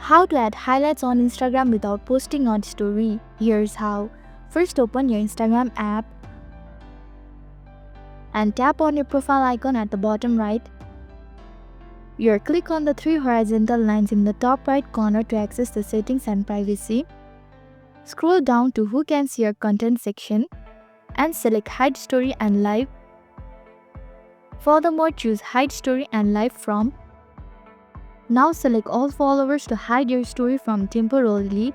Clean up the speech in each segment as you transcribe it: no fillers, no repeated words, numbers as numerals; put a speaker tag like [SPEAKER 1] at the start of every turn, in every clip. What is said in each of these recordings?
[SPEAKER 1] How to add highlights on Instagram without posting on story. Here's how. First, open your Instagram app and tap on your profile icon at the bottom right. Here, click on the three horizontal lines in the top right corner to access the settings and privacy. Scroll down to Who Can See Your Content section and select Hide Story and Live. Furthermore, choose Hide Story and Live from. Now select all followers to hide your story from temporarily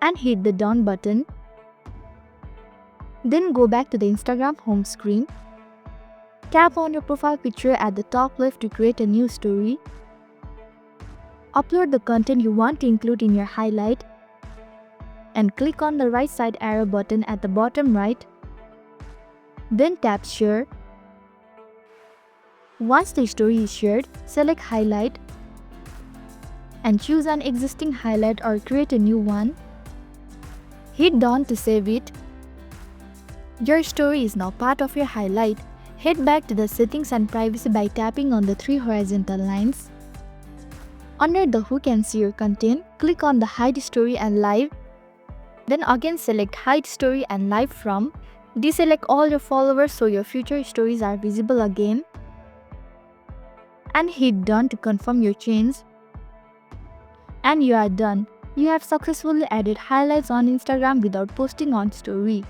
[SPEAKER 1] and hit the Done button. Then go back to the Instagram home screen. Tap on your profile picture at the top left to create a new story. Upload the content you want to include in your highlight and click on the right side arrow button at the bottom right. Then tap Share. Once the story is shared, select Highlight and choose an existing highlight or create a new one. Hit Done to save it. Your story is now part of your highlight. Head back to the settings and privacy by tapping on the three horizontal lines. Under the Who Can See Your Content, click on the Hide Story and Live. Then again select Hide Story and Live from. Deselect all your followers so your future stories are visible again. And hit Done to confirm your change. And you are done. You have successfully added highlights on Instagram without posting on story.